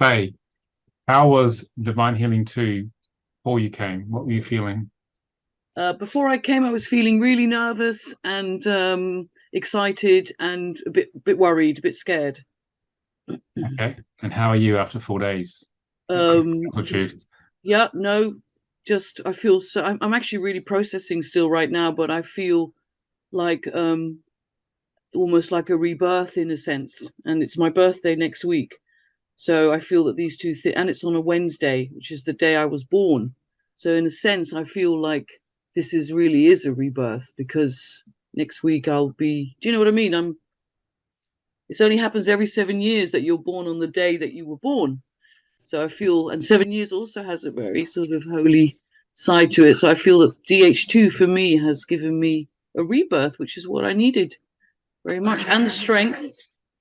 Faye, how was Divine Healing 2 before you came? What were you feeling? Before I came, I was feeling really nervous and excited and a bit worried, a bit scared. Okay. And how are you after 4 days? Quick Um, attitude. yeah, no, just I feel so. I'm actually really processing still right now, but I feel like almost like a rebirth in a sense. And it's my birthday next week, so I feel that these two things, and it's on a Wednesday, which is the day I was born. So in a sense, I feel like this is really is a rebirth because next week I'll be. Do you know what I mean? I'm. It only happens every 7 years that you're born on the day that you were born. So I feel, and 7 years also has a very sort of holy side to it. So I feel that DH2 for me has given me a rebirth, which is what I needed very much. And the strength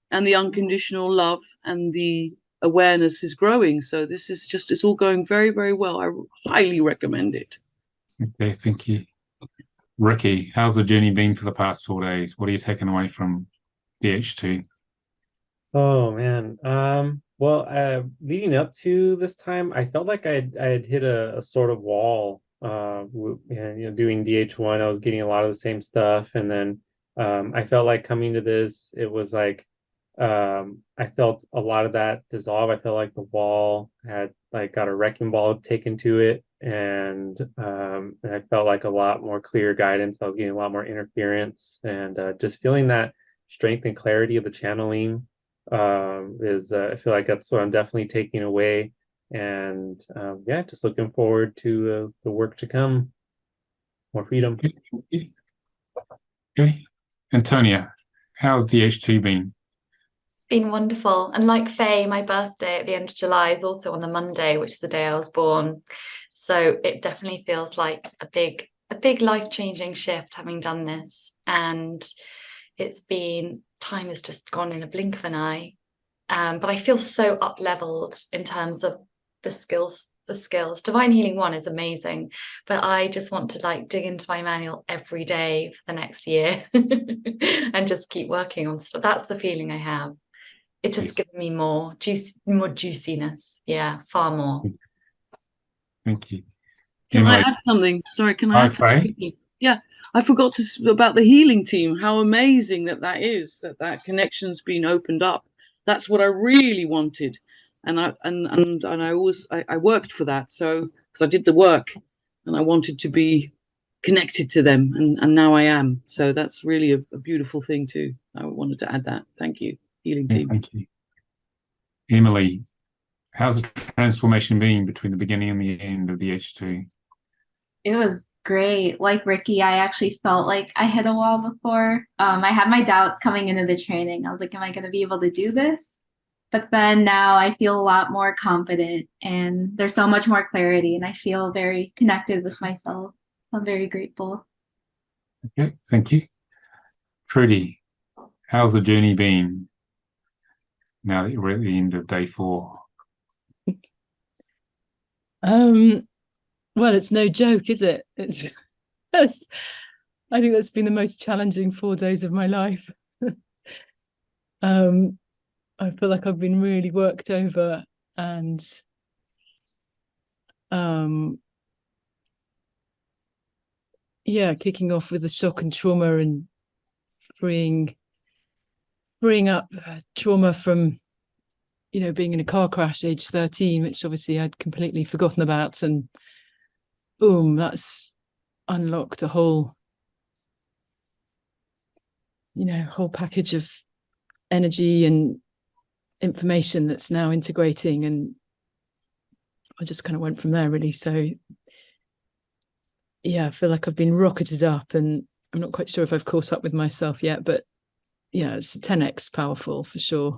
and the unconditional love and the awareness is growing. So this is just, it's all going very, very well. I highly recommend it. Okay, thank you. Ricky, how's the journey been for the past 4 days? What are you taking away from DH2? Oh man. Leading up to this time, I felt like I had hit a sort of wall. And, doing DH1, I was getting a lot of the same stuff, and then I felt like coming to this, it was like I felt a lot of that dissolve. I felt like the wall had like got a wrecking ball taken to it, and I felt like a lot more clear guidance. I was getting a lot more interference, and just feeling that strength and clarity of the channeling is I feel like that's what I'm definitely taking away, and yeah, just looking forward to the work to come. More freedom. Okay. Antonia, how's DH2 been? It's been wonderful. And like Faye, my birthday at the end of July is also on the Monday, which is the day I was born. So it definitely feels like a big life-changing shift having done this. And it's been time has just gone in a blink of an eye. But I feel so up leveled in terms of the skills. The skills. Divine Healing 1 is amazing, but I just want to like dig into my manual every day for the next year and just keep working on stuff. That's the feeling I have. It just gives me more juiciness. Yeah, far more. Thank you. Can I Emily, add something? Sorry, can I hi add something Faye. quickly? Yeah, I forgot about the healing team. How amazing that is, that connection's been opened up. That's what I really wanted. And I always I worked for that. So because I did the work and I wanted to be connected to them and now I am. So that's really a beautiful thing too. I wanted to add that. Thank you, healing Yeah, team. thank you. Emily, how's the transformation been between the beginning and the end of DH2? It was great. Like Ricky, I actually felt like I hit a wall before. I had my doubts coming into the training. I was like, am I going to be able to do this? But then now I feel a lot more confident and there's so much more clarity and I feel very connected with myself. So I'm very grateful. Okay, thank you. Trudy, how's the journey been now that you're at the end of day 4? Um, well, it's no joke, is it? It's I think that's been the most challenging 4 days of my life. I feel like I've been really worked over and yeah, kicking off with the shock and trauma and freeing up trauma from being in a car crash age 13, which obviously I'd completely forgotten about, and boom, that's unlocked a whole package of energy and information that's now integrating, and I just kind of went from there really. So yeah, I feel like I've been rocketed up and I'm not quite sure if I've caught up with myself yet, but yeah, it's 10x powerful for sure.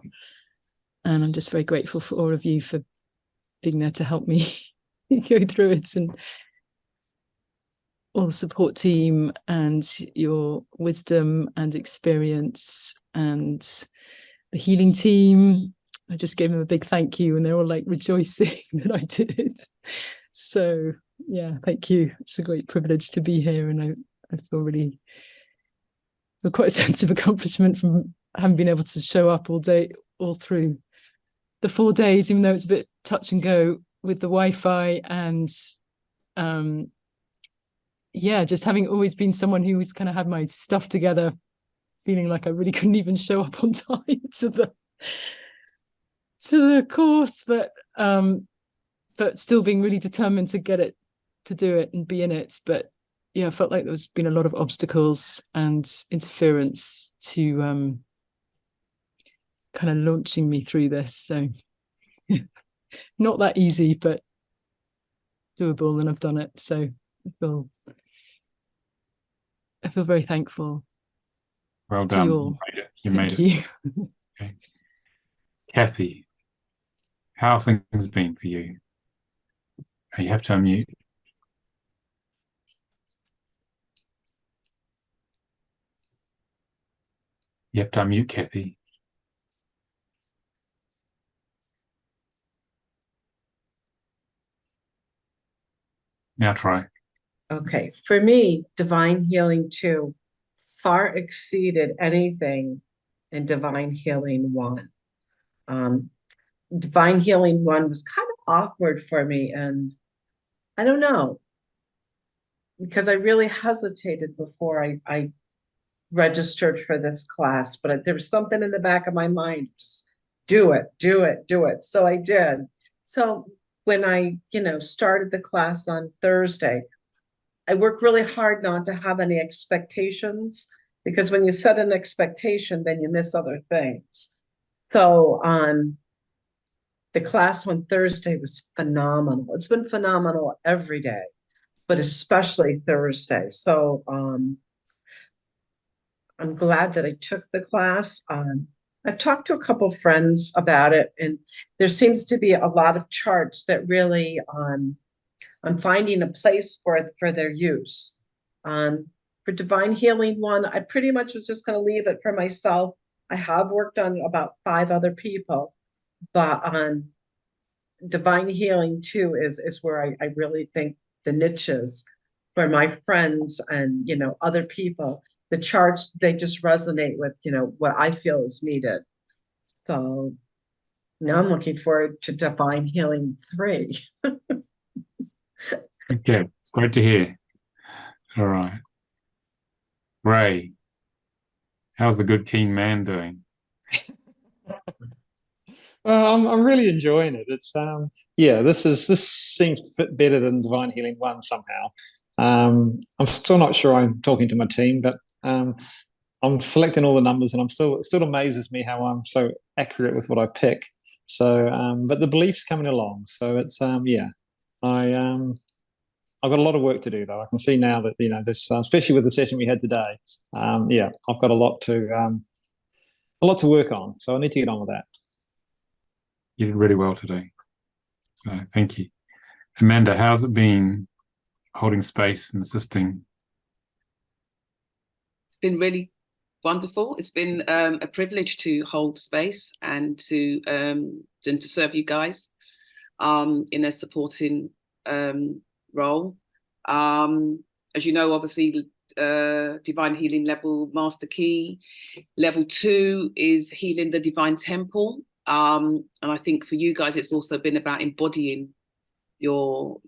And I'm just very grateful for all of you for being there to help me go through it, and all the support team and your wisdom and experience, and the healing team. I just gave them a big thank you and they're all like rejoicing that I did it. So yeah, thank you. It's a great privilege to be here, and I feel quite a sense of accomplishment from having been able to show up all day, all through the 4 days, even though it's a bit touch and go with the Wi-Fi, and yeah, just having always been someone who's kind of had my stuff together, feeling like I really couldn't even show up on time to the course, but still being really determined to do it and be in it. But yeah, I felt like there's been a lot of obstacles and interference to kind of launching me through this. So not that easy, but doable, and I've done it. So I feel very thankful. Well to done. you all. You made it. Okay. Kathy, how have things been for you? You have to unmute. You have to unmute, Kathy. Now try. Okay, for me, Divine Healing 2 far exceeded anything in Divine Healing 1. Divine Healing 1 was kind of awkward for me, and I don't know, because I really hesitated before I registered for this class, but there was something in the back of my mind, just do it, do it, do it. So I did. So when I, started the class on Thursday, I worked really hard not to have any expectations, because when you set an expectation, then you miss other things. So the class on Thursday was phenomenal. It's been phenomenal every day, but especially Thursday. So I'm glad that I took the class. I've talked to a couple of friends about it, and there seems to be a lot of charts that really I'm finding a place for their use. For Divine Healing 1, I pretty much was just going to leave it for myself. I have worked on about 5 other people, but on Divine Healing 2 is where I really think the niches for my friends and other people. The charts, they just resonate with what I feel is needed. So now I'm looking forward to Divine Healing 3. Okay, it's great to hear. All right. Ray, how's the good keen man doing? I'm really enjoying it. It's this seems to fit better than Divine Healing 1 somehow. I'm still not sure I'm talking to my team, but I'm selecting all the numbers, and it still amazes me how I'm so accurate with what I pick. So, but the belief's coming along. So it's I've got a lot of work to do, though. I can see now that this, especially with the session we had today. I've got a lot to work on. So I need to get on with that. You did really well today. So thank you. Amanda, how's it been holding space and assisting? It's been really wonderful. It's been a privilege to hold space and to serve you guys in a supporting role. As you know, obviously, Divine Healing Level Master Key. Level 2 is healing the Divine Temple. And I think for you guys, it's also been about embodying your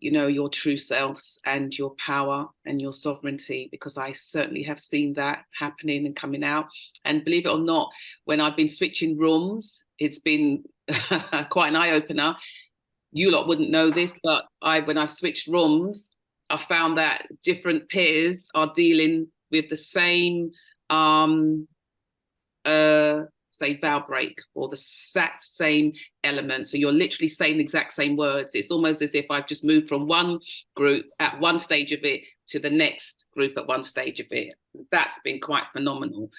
true selves and your power and your sovereignty, because I certainly have seen that happening and coming out. And believe it or not, when I've been switching rooms, it's been quite an eye-opener. You lot wouldn't know this, but when I've switched rooms, I found that different peers are dealing with the same say vowel break, or the exact same element. So you're literally saying the exact same words. It's almost as if I've just moved from one group at one stage of it to the next group at one stage of it. That's been quite phenomenal.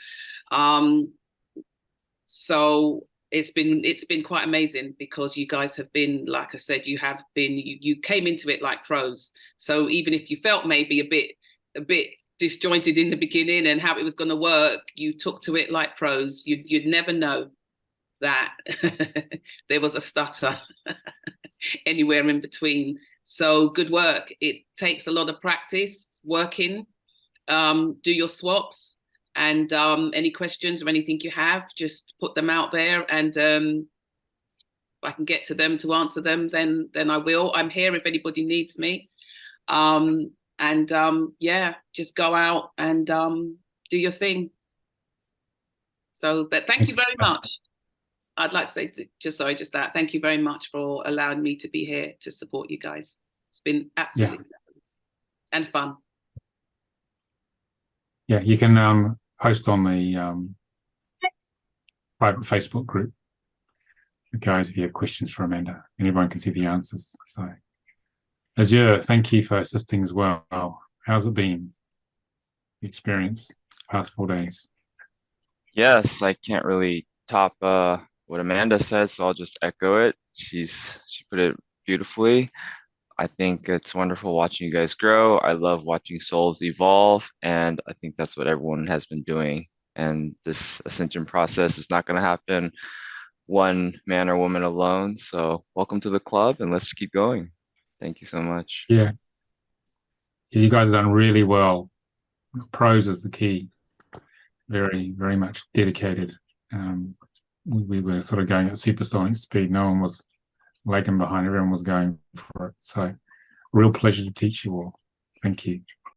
So it's been quite amazing, because you guys have been, like I said, you came into it like pros. So even if you felt maybe a bit disjointed in the beginning and how it was going to work, you took to it like pros. You'd never know that there was a stutter anywhere in between. So good work. It takes a lot of practice working. Do your swaps, and any questions or anything you have, just put them out there. And I can get to them to answer them, then I will. I'm here if anybody needs me. Yeah, just go out and do your thing. So, but thank you very much. I'd like to say just that. Thank you very much for allowing me to be here to support you guys. It's been absolutely fabulous and fun. Yeah, you can post on the private Facebook group, guys, if you have questions for Amanda. Anyone can see the answers. So, Azure, thank you for assisting as well. How's it been? The experience past 4 days. Yes, I can't really top what Amanda said, so I'll just echo it. She put it beautifully. I think it's wonderful watching you guys grow. I love watching souls evolve, and I think that's what everyone has been doing. And this ascension process is not going to happen one man or woman alone. So welcome to the club, and let's keep going. Thank you so much. Yeah, you guys have done really well. Pros is the key. Very, very much dedicated. We were sort of going at supersonic speed. No one was lagging behind. Everyone was going for it. So, real pleasure to teach you all. Thank you.